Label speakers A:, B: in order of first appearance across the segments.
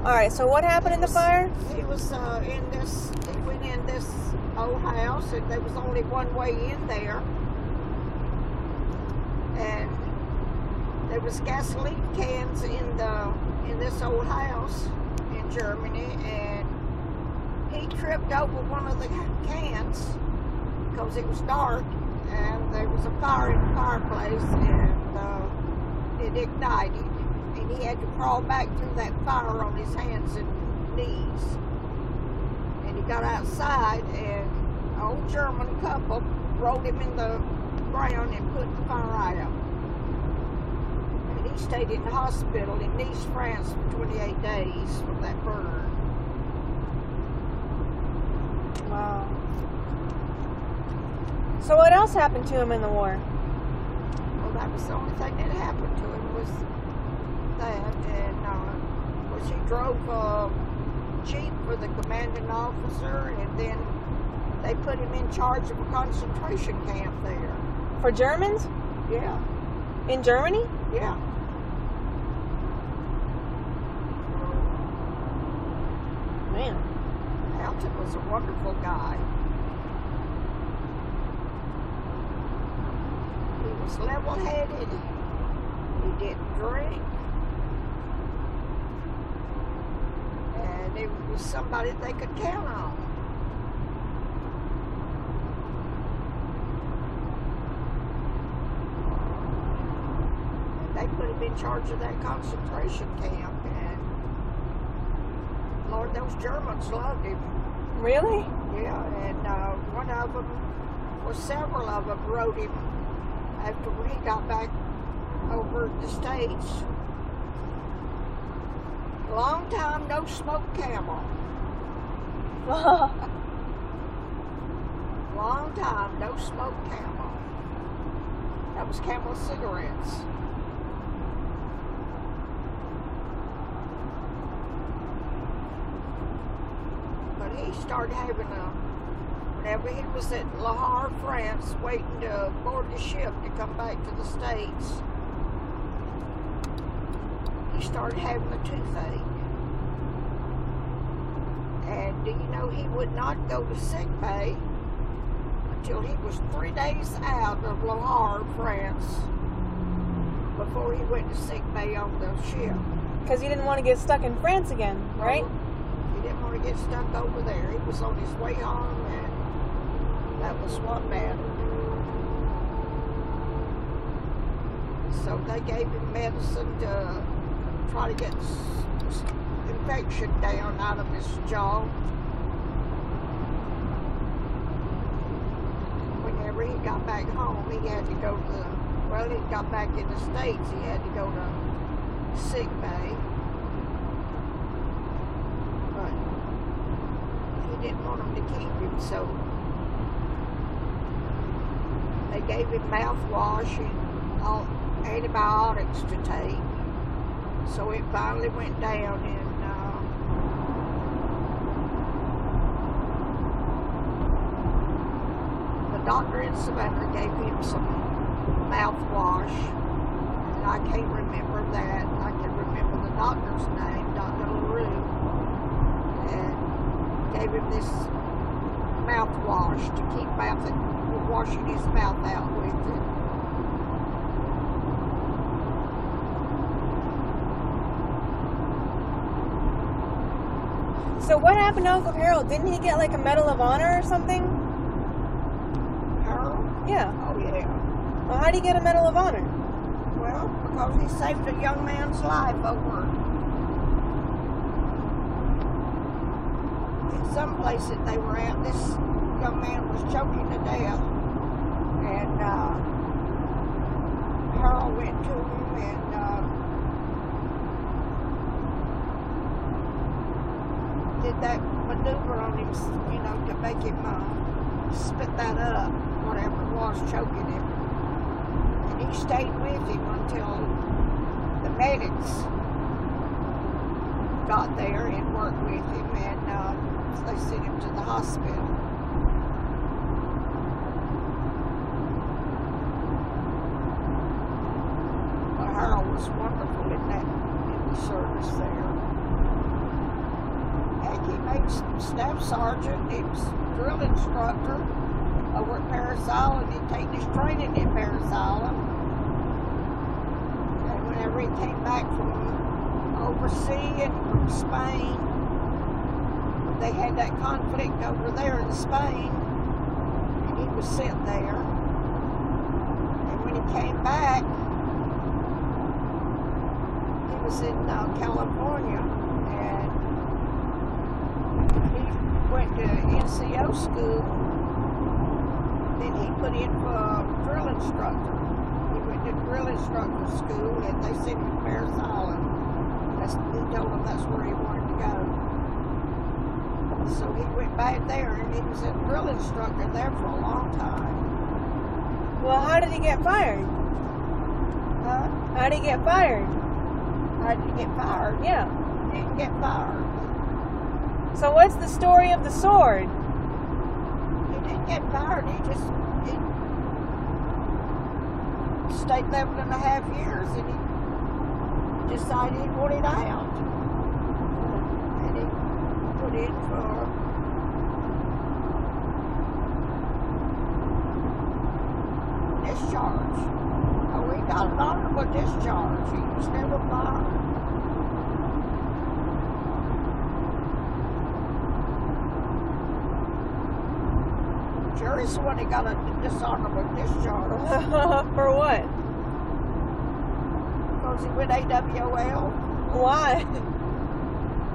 A: Alright, so what happened in the fire?
B: He was he went in this old house, and there was only one way in there. And there was gasoline cans in this old house in Germany, and he tripped over one of the cans because it was dark, and there was a fire in the fireplace, and it ignited, and he had to crawl back through that fire on his hands and knees. And he got outside, and an old German couple rolled him in the ground and put the fire out. And he stayed in the hospital in Nice, France for 28 days from that burn.
A: Wow. So what else happened to him in the war?
B: Well, that was the only thing that happened to him was that. And of course, he drove a Jeep for the commanding officer, and then they put him in charge of a concentration camp there.
A: For Germans?
B: Yeah.
A: In Germany?
B: Yeah.
A: Man.
B: Alton was a wonderful guy. He was level-headed. He didn't drink. And he was somebody they could count on. And they put him in charge of that concentration camp. And Lord, those Germans loved him.
A: Really?
B: Yeah, and one of them, or several of them, wrote him after he got back over the States. Long time no smoke Camel. Long time no smoke Camel. That was Camel cigarettes. But he started having whenever he was at Le Havre, France, waiting to board the ship to come back to the States, he started having a toothache. And do you know he would not go to sick bay until he was 3 days out of Le Havre, France, before he went to sick bay on the ship.
A: Because he didn't want to get stuck in France again, right?
B: He didn't want to get stuck over there. He was on his way home, and that was what mattered. So they gave him medicine to try to get infection down out of his jaw. Whenever he got back home, he had to go to he got back in the States, he had to go to sick bay. But he didn't want them to keep him, so they gave him mouthwash and all antibiotics to take. So it finally went down, and the doctor in Savannah gave him some mouthwash, and I can't remember that. I can remember the doctor's name, Dr. LaRue, and gave him this mouthwash to keep washing his mouth out with it.
A: So what happened to Uncle Harold? Didn't he get like a Medal of Honor or something?
B: Harold?
A: Yeah.
B: Oh, yeah.
A: Well, how did he get a Medal of Honor?
B: Well, because he saved a young man's life over in some place that they were at. This young man was choking to death, and Harold went to him and did that maneuver on him, to make him spit that up, whatever it was choking him. And he stayed with him until the medics got there and worked with him, and they sent him to the hospital. But Harold was wonderful in service there. Heck, he made staff sergeant. He was drill instructor over at Parris Island. He'd taken his training at Parris Island. And whenever he came back from overseas and from Spain, they had that conflict over there in Spain, and he was sent there. And when he came back, he was in California, and he went to NCO school. Then he put in for a drill instructor. He went to drill instructor school, and they sent him to Parris Island. He told them that's where he wanted to go. So he went back there, and he was a drill instructor there for a long time.
A: Well, how did he get fired?
B: Huh?
A: How did he get fired?
B: How did he get fired?
A: Yeah.
B: He didn't get fired.
A: So what's the story of the sword?
B: He didn't get fired. He stayed 11.5 years, and he decided he wanted out. And he put in for discharge. Oh, he got an honorable discharge. He was never fired. Jerry's the one that got a dishonorable discharge.
A: For what?
B: Because he went AWOL.
A: Why?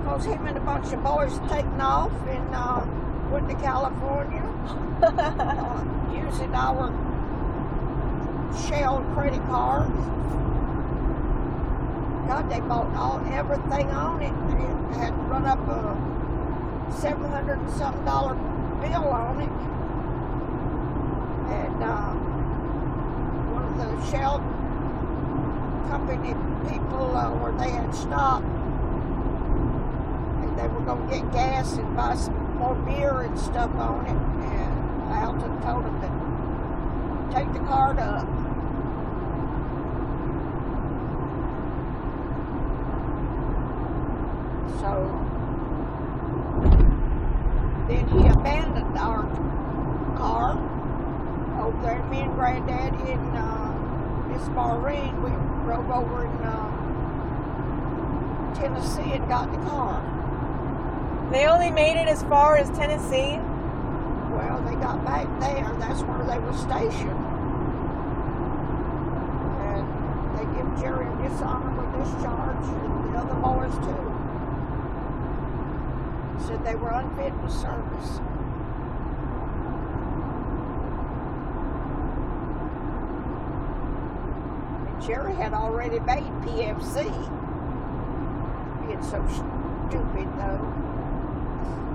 B: Because him and a bunch of boys taken off and went to California using our Shell credit cards. God, they bought everything on it. They had run up a $700 and something bill on it. And one of the Shell company people where they had stopped, and they were going to get gas and buy some more beer and stuff on it, and Alton told them to take the card up. So then he abandoned our car over there. Me and Granddaddy and Miss Maureen, we drove over in Tennessee and got the car.
A: They only made it as far as Tennessee?
B: Well, they got back there. That's where they were stationed. And they give Jerry a dishonorable discharge, and the other boys too. Said they were unfit for service. Jerry had already made PFC. Being so stupid, though.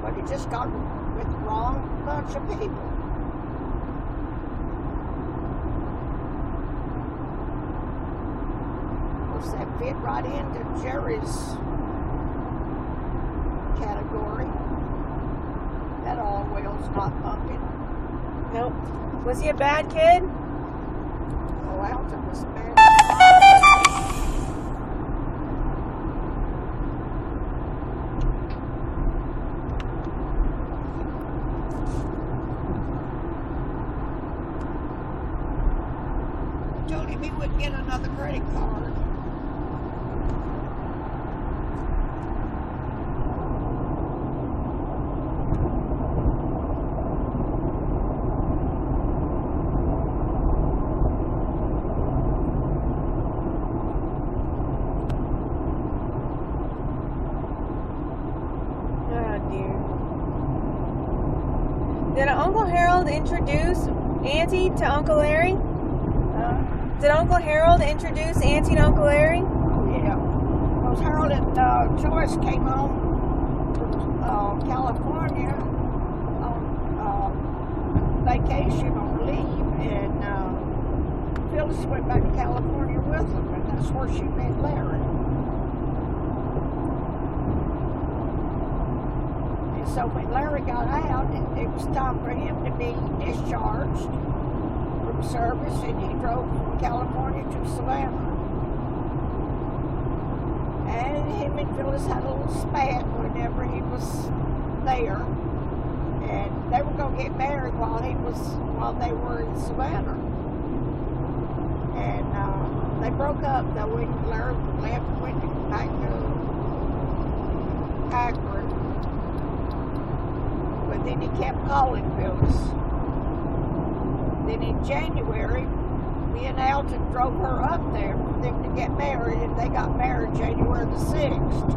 B: But he just got with the wrong bunch of people. Of course, that fit right into Jerry's category. That oil well's not pumping.
A: Nope. Was he a bad kid?
B: Oh, Alton was bad. Told him he wouldn't get another credit card.
A: Did Uncle Harold introduce Auntie to Uncle Larry? Did Uncle Harold introduce Auntie to Uncle Larry?
B: Yeah. Because Harold and Joyce came home from California on vacation, on leave, and Phyllis went back to California with them, and that's where she met Larry. So when Larry got out, it was time for him to be discharged from service, and he drove from California to Savannah. him and Phyllis had a little spat whenever he was there. And they were going to get married while they were in Savannah. And they broke up though when Larry left and went back to Akron. But then he kept calling Phyllis. Then in January, me and Alton drove her up there for them to get married, and they got married January the 6th.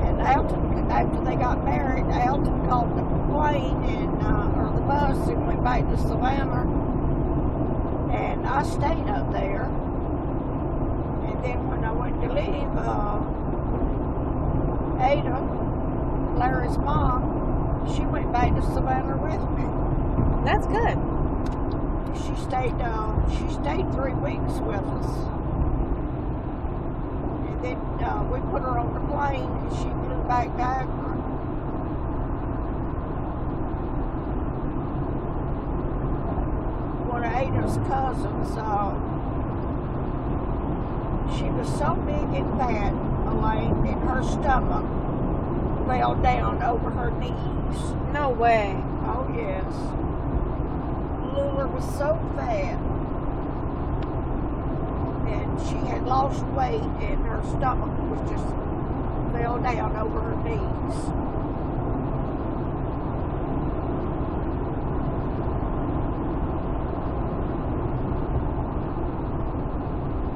B: And Alton, after they got married, Alton called the plane or the bus and went back to Savannah. And I stayed up there. And then when I went to leave, Ada, Larry's mom, she went back to Savannah with me.
A: That's good.
B: She stayed 3 weeks with us. And then we put her on the plane and she flew back to Akron. One of Ada's cousins, she was so big and fat, Elaine, and her stomach fell down over her knees.
A: No way.
B: Oh, yes. Lula was so fat. And she had lost weight, and her stomach was just fell down over her knees.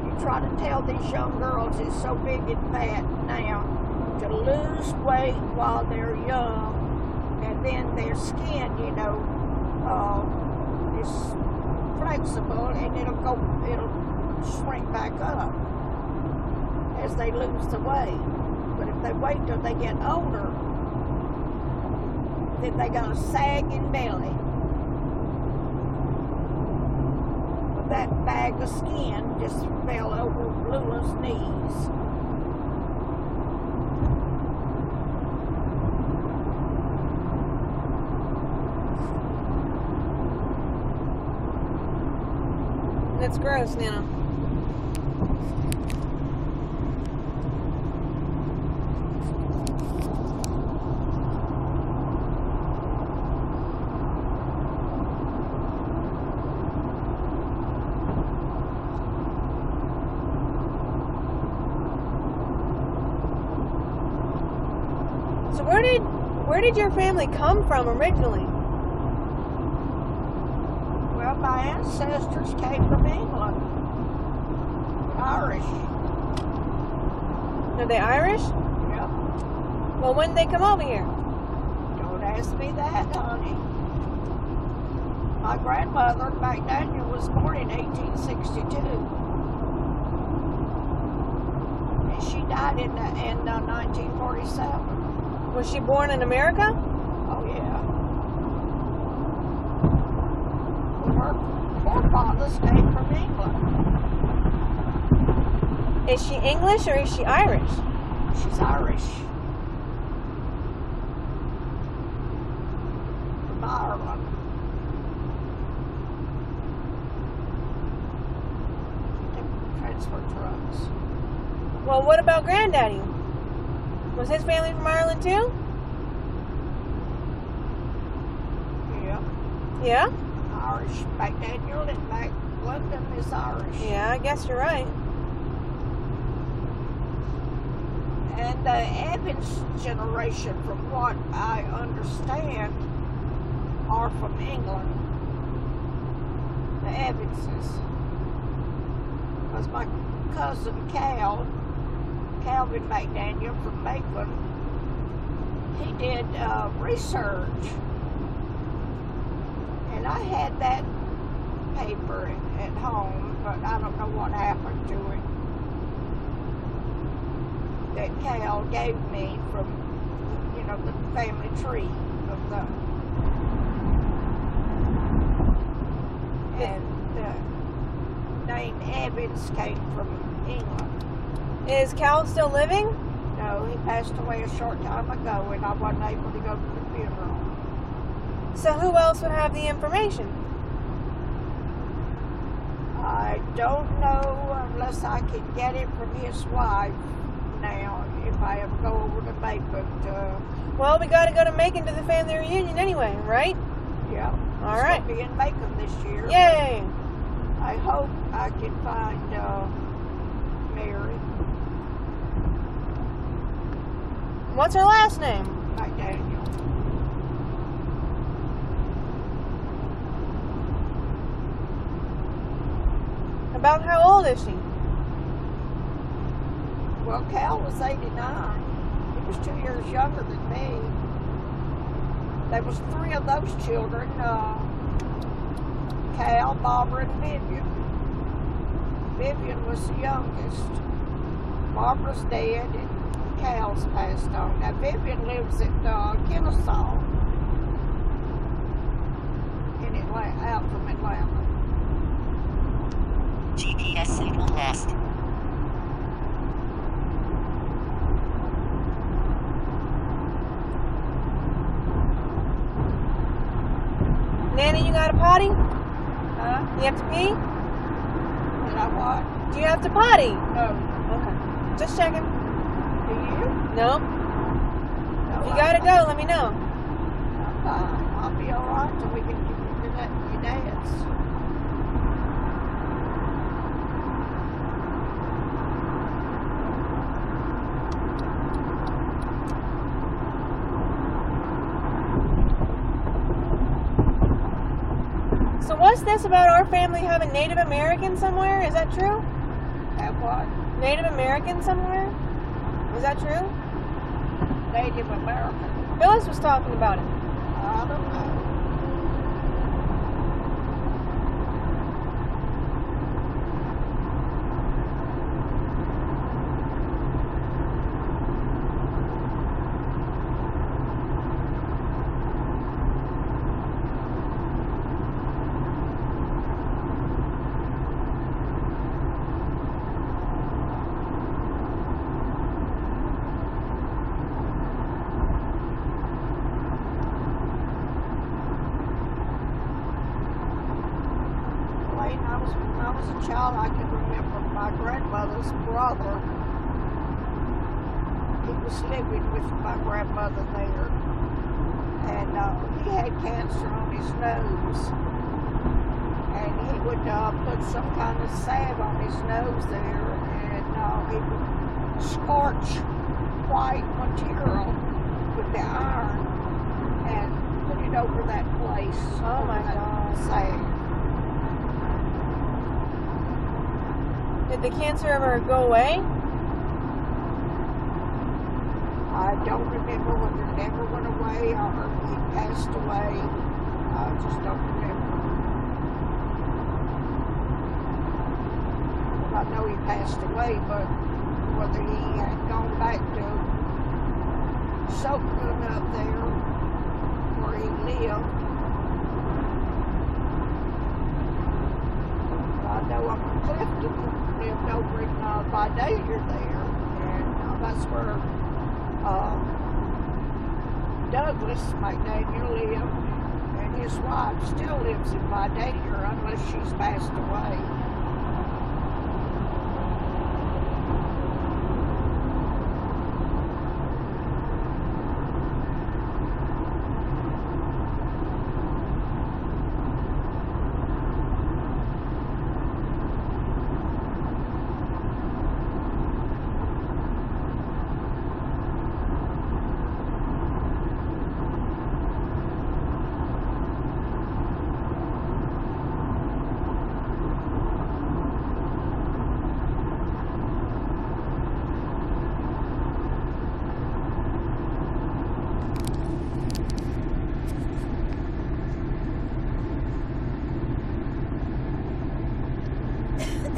B: You try to tell these young girls it's so big and fat now to lose weight while they're young, and then their skin, is flexible, and it'll shrink back up as they lose the weight. But if they wait till they get older, then they got a sagging belly. But that bag of skin just fell over Lula's knees.
A: That's gross, Nana. So where did your family come from originally?
B: Well, my ancestors came from England. Irish.
A: Are they Irish?
B: Yep.
A: Well, when did they come over here?
B: Don't ask me that, honey. My grandmother, McDaniel, was born in 1862. And she died in 1947.
A: Was she born in America?
B: Oh, yeah. Her forefathers came from England.
A: Is she English or is she Irish?
B: She's Irish. From Ireland. Transfer trucks.
A: Well, what about Granddaddy? Was his family from Ireland too?
B: Yeah.
A: Yeah?
B: Irish. McDaniel and London is Irish.
A: Yeah, I guess you're right.
B: And the Evans generation, from what I understand, are from England. The Evanses. Because my cousin Calvin McDaniel from Macon, he did research. And I had that paper at home, but I don't know what happened to it. That Cal gave me from, the family tree of the. And the name Evans came from England.
A: Is Cal still living?
B: No, he passed away a short time ago, and I wasn't able to go to the funeral.
A: So who else would have the information?
B: I don't know unless I can get it from his wife now, if I ever go over to Macon.
A: Well, we got to go to Macon to the family reunion anyway, right?
B: Yeah.
A: All
B: it's
A: right.
B: Gonna be in Macon this year.
A: Yay!
B: I hope I can find Mary.
A: What's her last name?
B: McDaniel.
A: About how old is she?
B: Well, Cal was 89. He was 2 years younger than me. There was 3 of those children, Cal, Barbara, and Vivian. Vivian was the youngest. Barbara's dead, and Cal's passed on. Now, Vivian lives at Kennesaw, in Atlanta, out from Atlanta.
C: GPS signal lost.
A: Nana, you got a potty?
B: Huh?
A: You have to pee?
B: Did I what?
A: Do you have to potty?
B: No.
A: Okay. Just checking.
B: Do you?
A: No?
B: No,
A: If you gotta go, let me know.
B: I'm fine. I'll be alright till we get to your dad's.
A: So what's this about our family having Native American somewhere? Is that true?
B: Have what?
A: Native American somewhere? Is that true?
B: Native American.
A: Phyllis was talking about it.
B: I don't know. When I was a child, I can remember my grandmother's brother. He was living with my grandmother there, and he had cancer on his nose, and he would put some kind of salve on his nose there, and he would scorch white material with the iron and put it over that place.
A: Oh my
B: that
A: God.
B: salve.
A: Did the cancer ever go away?
B: I don't remember whether it ever went away or he passed away. I just don't remember. I know he passed away, but whether he had gone back to Soapgood up there where he lived. I know Uncle Clifton lived over in Vidalia there, and that's where Douglas McDaniel lived, and his wife still lives in Vidalia unless she's passed away.